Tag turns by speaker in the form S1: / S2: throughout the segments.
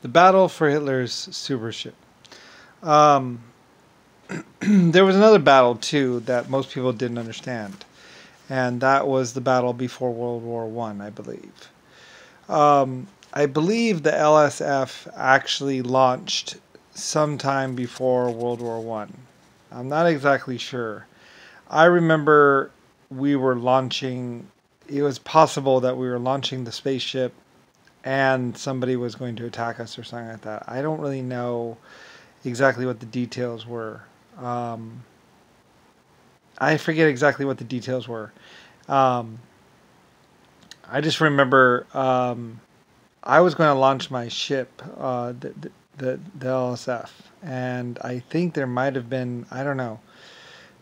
S1: The battle for Hitler's super ship. Um, there was another battle too that most people didn't understand, and that was the battle before World War One, I believe. I believe the LSF actually launched sometime before World War One. I'm not exactly sure. I remember we were launching. It was possible that we were launching the spaceship and somebody was going to attack us or something like that. I don't really know exactly what the details were. Um, I forget exactly what the details were. Um, I just remember I was going to launch my ship, the LSF, and I think there might have been, I don't know,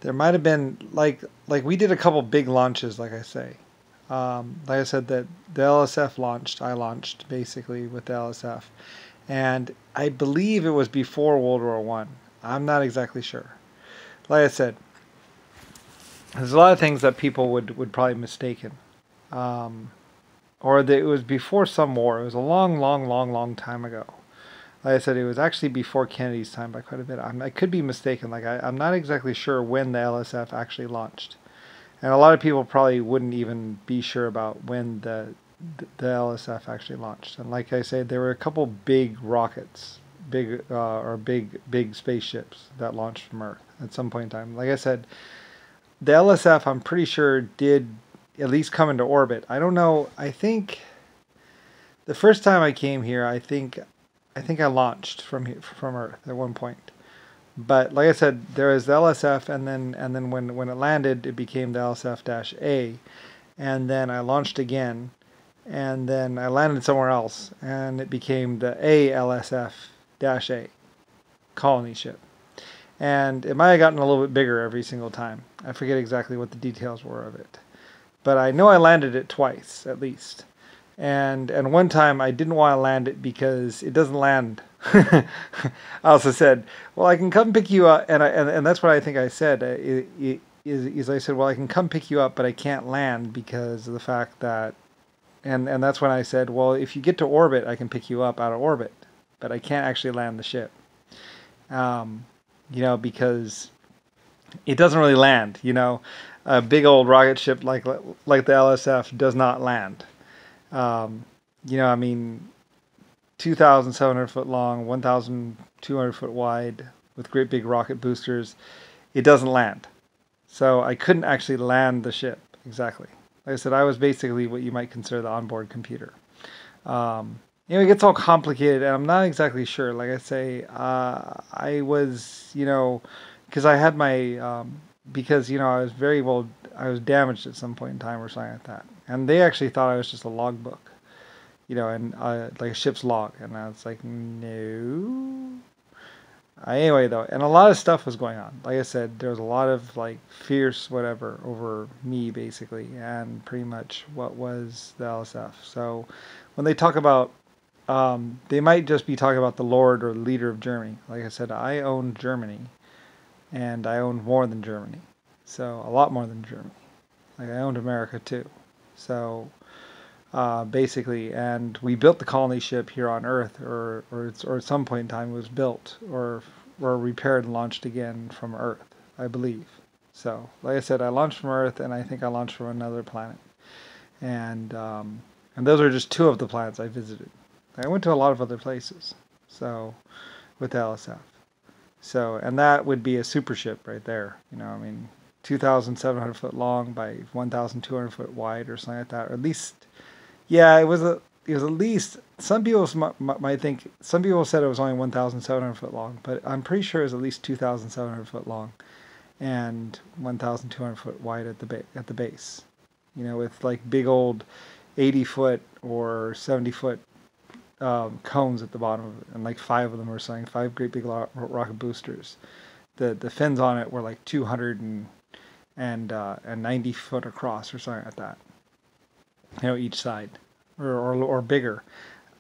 S1: there might have been like we did a couple big launches, like I say. Like I said, that the LSF launched, I launched basically with the LSF, and I believe it was before World War One. I'm not exactly sure. Like I said, there's a lot of things that people would probably mistaken. Um, or that it was before some war. It was a long, long, long, long time ago. Like I said, it was actually before Kennedy's time by quite a bit. I could be mistaken. I'm not exactly sure when the LSF actually launched, and a lot of people probably wouldn't even be sure about when the LSF actually launched. And like I said, there were a couple big rockets, big spaceships that launched from Earth at some point in time. Like I said, the LSF, I'm pretty sure, did at least come into orbit. I don't know. I think the first time I came here, I think I launched from Earth at one point. But like I said, there was the LSF, and then when it landed, it became the LSF-A, and then I launched again, and then I landed somewhere else, and it became the ALSF-A colony ship. And it might have gotten a little bit bigger every single time. I forget exactly what the details were of it. But I know I landed it twice, at least. And one time I didn't want to land it because it doesn't land. I also said, well, I can come pick you up. And that's what I think I said. I said, well, I can come pick you up, but I can't land because of the fact that... And that's when I said, well, if you get to orbit, I can pick you up out of orbit. But I can't actually land the ship. Because it doesn't really land, A big old rocket ship like the LSF does not land. 2,700 foot long, 1,200 foot wide, with great big rocket boosters. It doesn't land. So I couldn't actually land the ship, exactly. Like I said, I was basically what you might consider the onboard computer. It gets all complicated, and I'm not exactly sure. Like I say, I was, because I had my, I was I was damaged at some point in time or something like that. And they actually thought I was just a logbook, and like a ship's log. And I was like, no. Anyway, though, and a lot of stuff was going on. Like I said, there was a lot of fierce whatever over me, basically, and pretty much what was the LSF. So when they talk about, they might just be talking about the Lord or the leader of Germany. Like I said, I owned Germany, and I owned more than Germany. So a lot more than Germany. I owned America too. So basically, and we built the colony ship here on Earth, or at some point in time it was built or repaired and launched again from Earth, I believe. So, like I said, I launched from Earth, and I think I launched from another planet. And those are just two of the planets I visited. I went to a lot of other places. So, with LSF. So, and that would be a super ship right there. 2,700 foot long by 1,200 foot wide or something like that. Or at least, yeah, it was at least, some people might think, some people said it was only 1,700 foot long, but I'm pretty sure it was at least 2,700 foot long and 1,200 foot wide at the base. With big old 80 foot or 70 foot cones at the bottom of it, and 5 of them or something, 5 great big rocket boosters. The fins on it were 290 foot across or something like that. Each side, or bigger.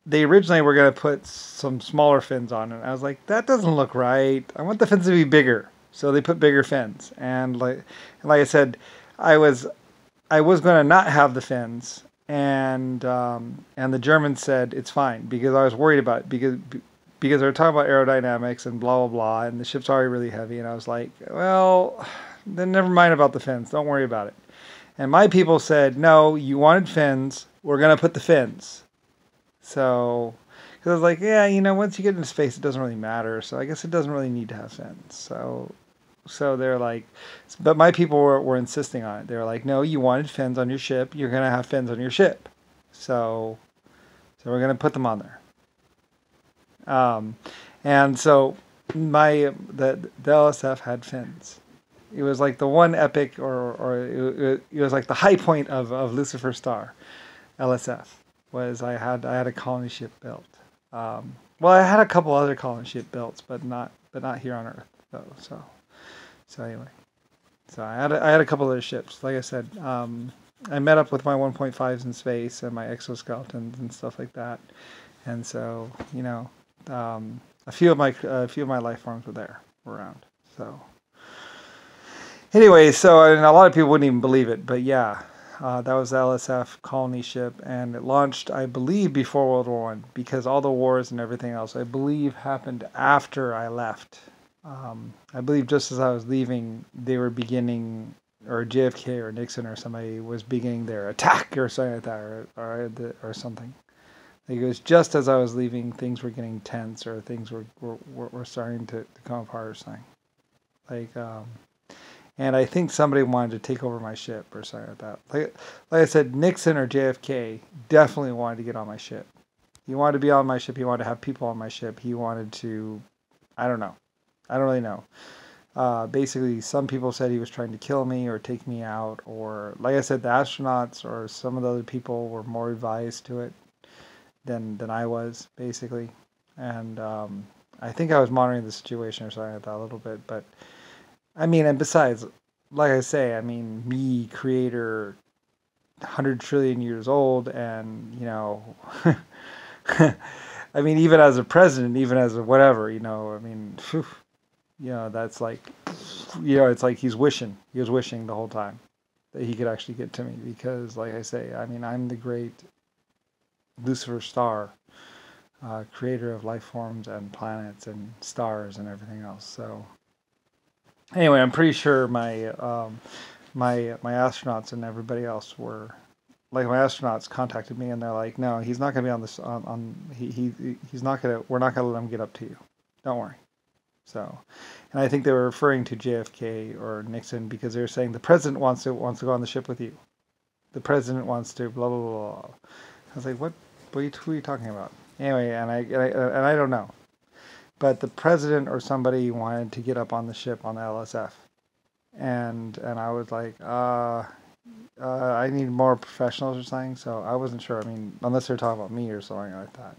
S1: They originally were going to put some smaller fins on it. I was like, that doesn't look right. I want the fins to be bigger. So they put bigger fins. And like I said, I was going to not have the fins, and the Germans said it's fine because I was worried about it because they were talking about aerodynamics and blah blah blah, and the ship's already really heavy, and I was like, well, then never mind about the fins, don't worry about it. And my people said, no, you wanted fins, we're gonna put the fins. So, because I was like, yeah, once you get into space, it doesn't really matter. So I guess it doesn't really need to have fins. So they're like, but my people were insisting on it. They were like, no, you wanted fins on your ship. You're going to have fins on your ship. So we're going to put them on there. And so the LSF had fins. It was like the one epic, or it was like the high point of Lucifer Star, LSF. Was I had a colony ship built. Well, I had a couple other colony ship built, but not here on Earth though. So anyway, so I had a couple other ships. Like I said, I met up with my 1.5s in space and my exoskeletons and stuff like that. And so a few of my life forms were around. So anyway, and a lot of people wouldn't even believe it, but yeah. That was the LSF colony ship, and it launched, I believe, before World War I, because all the wars and everything else, I believe, happened after I left. I believe just as I was leaving, they were beginning, or JFK or Nixon or somebody was beginning their attack or something like that, or something. Like it was just as I was leaving, things were getting tense, or things were starting to come apart or something. And I think somebody wanted to take over my ship or something like that. Like I said, Nixon or JFK definitely wanted to get on my ship. He wanted to be on my ship. He wanted to have people on my ship. He wanted to, I don't know. I don't really know. Basically, some people said he was trying to kill me or take me out. Or, like I said, the astronauts or some of the other people were more advised to it than I was, basically. And I think I was monitoring the situation or something like that a little bit, but I mean, and besides, like I say, I mean, me, creator, 100 trillion years old, and, I mean, even as a president, even as a whatever, I mean, whew, that's like, it's like he was wishing the whole time that he could actually get to me, because, like I say, I mean, I'm the great Lucifer Star, creator of life forms and planets and stars and everything else, so... Anyway, I'm pretty sure my astronauts and everybody else were, like, my astronauts contacted me and they're like, no, he's not gonna be on this he's not gonna, we're not gonna let him get up to you, don't worry. So, and I think they were referring to JFK or Nixon because they were saying the president wants to go on the ship with you. The president wants to blah blah blah. Blah. I was like, who are you talking about? Anyway, and I don't know. But the president or somebody wanted to get up on the ship on the LSF. And I was like, I need more professionals or something. So I wasn't sure. I mean, unless they're talking about me or something like that.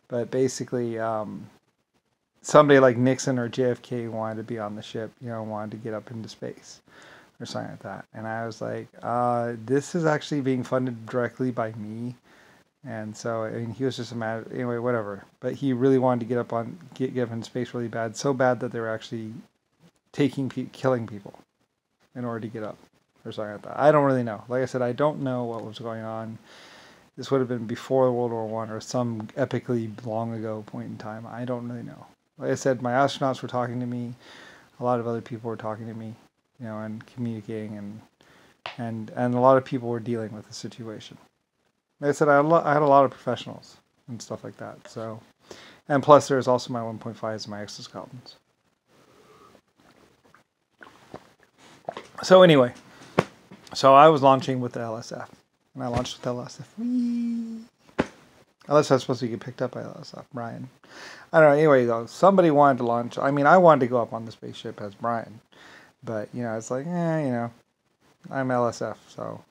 S1: But basically, somebody like Nixon or JFK wanted to be on the ship, wanted to get up into space or something like that. And I was like, this is actually being funded directly by me. And so, I mean, he was just a mad, anyway, whatever. But he really wanted to get up in space really bad, so bad that they were actually killing people in order to get up or something like that. I don't really know. Like I said, I don't know what was going on. This would have been before World War I or some epically long ago point in time. I don't really know. Like I said, my astronauts were talking to me. A lot of other people were talking to me, and communicating, and a lot of people were dealing with the situation. Like I said, I had a lot of professionals and stuff like that. So, and plus there's also my 1.5s and my exoskeletons. So anyway, so I was launching with the LSF, and I launched with the LSF. Whee! LSF was supposed to get picked up by LSF, Brian. I don't know. Anyway, though, somebody wanted to launch. I mean, I wanted to go up on the spaceship as Brian, but it's like, I'm LSF, so.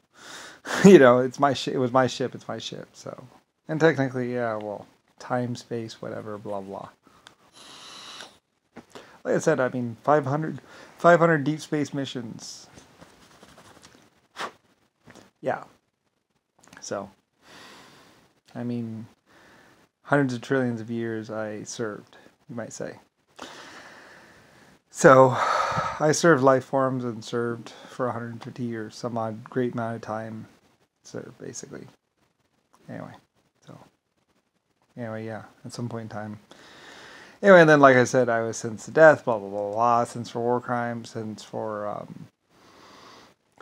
S1: It's my ship. It was my ship. It's my ship. So, and technically, yeah. Well, time, space, whatever, blah blah. Like I said, I mean, 500 deep space missions. Yeah. So, I mean, hundreds of trillions of years I served, you might say. So, I served life forms and served for 150 years, some odd great amount of time. So basically, Anyway, so anyway, yeah, at some point in time. Anyway, and then like I said, I was sentenced to death, blah blah blah blah, sentenced for war crimes, sentenced for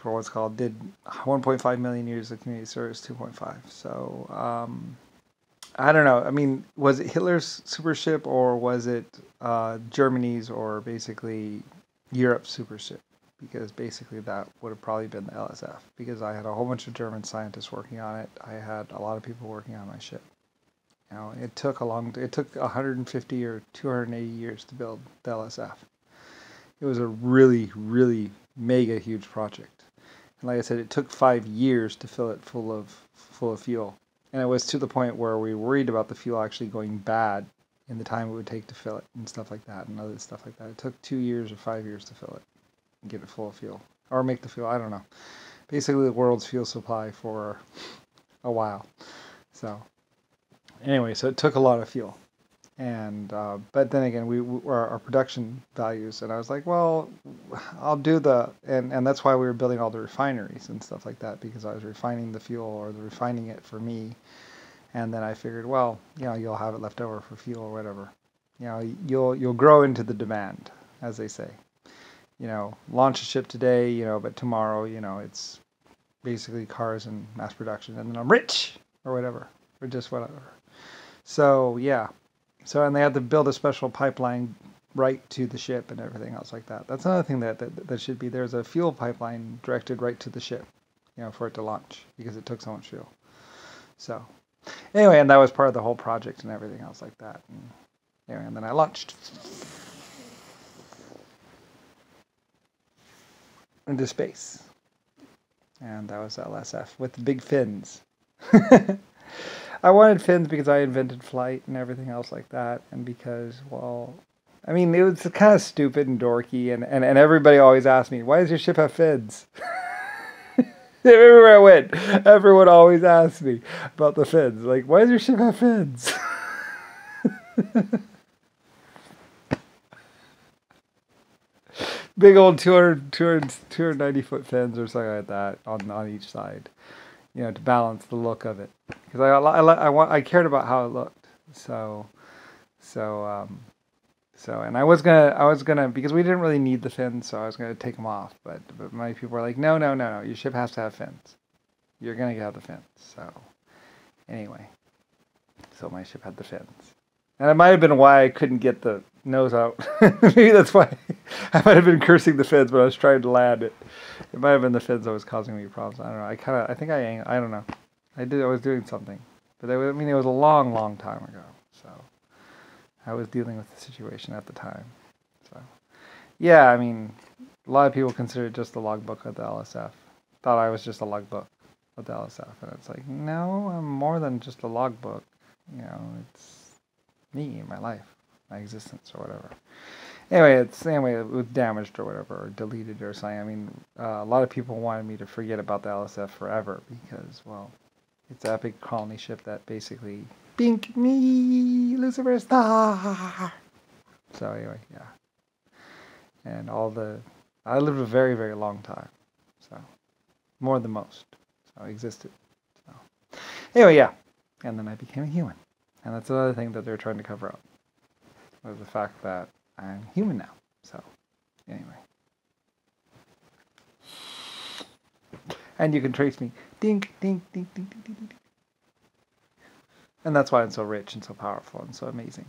S1: what's called, did 1.5 million years of community service, 2.5. So I don't know. I mean, was it Hitler's super ship, or was it Germany's, or basically Europe's super ship? Because basically that would have probably been the LSF, because I had a whole bunch of German scientists working on it. I had a lot of people working on my ship. You know, it took 150 or 280 years to build the LSF. It was a really, really mega huge project. And like I said, it took 5 years to fill it full of fuel. And it was to the point where we worried about the fuel actually going bad in the time it would take to fill it and stuff like that and other stuff like that. It took 2 years or 5 years to fill it and get it full of fuel. Or make the fuel, I don't know. Basically the world's fuel supply for a while. So anyway, so it took a lot of fuel. And but then again, we our production values, and I was like, well, I'll do and that's why we were building all the refineries and stuff like that, because I was refining the fuel, or refining it for me. And then I figured, well, you know, you'll have it left over for fuel or whatever. You know, you'll grow into the demand, as they say. You know, launch a ship today, you know, but tomorrow, you know, it's basically cars and mass production, and then I'm rich or whatever, or just whatever. So yeah. So, and they had to build a special pipeline right to the ship and everything else like that. That's another thing that should be. There's a fuel pipeline directed right to the ship, you know, for it to launch, because it took so much fuel. So anyway, and that was part of the whole project and everything else like that. And anyway, and then I launched into space. And that was LSF with the big fins. I wanted fins because I invented flight and everything else like that, and because, well, I mean, it was kind of stupid and dorky, and everybody always asked me, why does your ship have fins? Everywhere I went, everyone always asked me about the fins. Like, why does your ship have fins? Big old 290-foot fins or something like that on each side, you know, to balance the look of it. Because I cared about how it looked. So, and I was gonna, because we didn't really need the fins, so I was gonna take them off. But many people were like, no, your ship has to have fins. You're gonna have the fins. So, anyway, so my ship had the fins. And it might have been why I couldn't get the nose out. Maybe that's why I might have been cursing the fins when I was trying to land it. It might have been the fins that was causing me problems. I don't know. I don't know. I was doing something. But it was a long, long time ago. So I was dealing with the situation at the time. So yeah, I mean, a lot of people consider it just the logbook of the LSF. Thought I was just a logbook of the LSF. And it's like, no, I'm more than just a logbook. You know, it's me, my life, my existence, or whatever. Anyway, it was damaged or whatever, or deleted or something. I mean, a lot of people wanted me to forget about the LSF forever because, well, it's an epic colony ship that basically, bink me, Lucifer Star. So anyway, yeah. And I lived a very, very long time. So, more than most. So I existed. So anyway, yeah. And then I became a human. And that's another thing that they're trying to cover up, was the fact that I'm human now. So, anyway. And you can trace me. Dink, dink, dink, dink, dink, dink, dink. And that's why I'm so rich and so powerful and so amazing.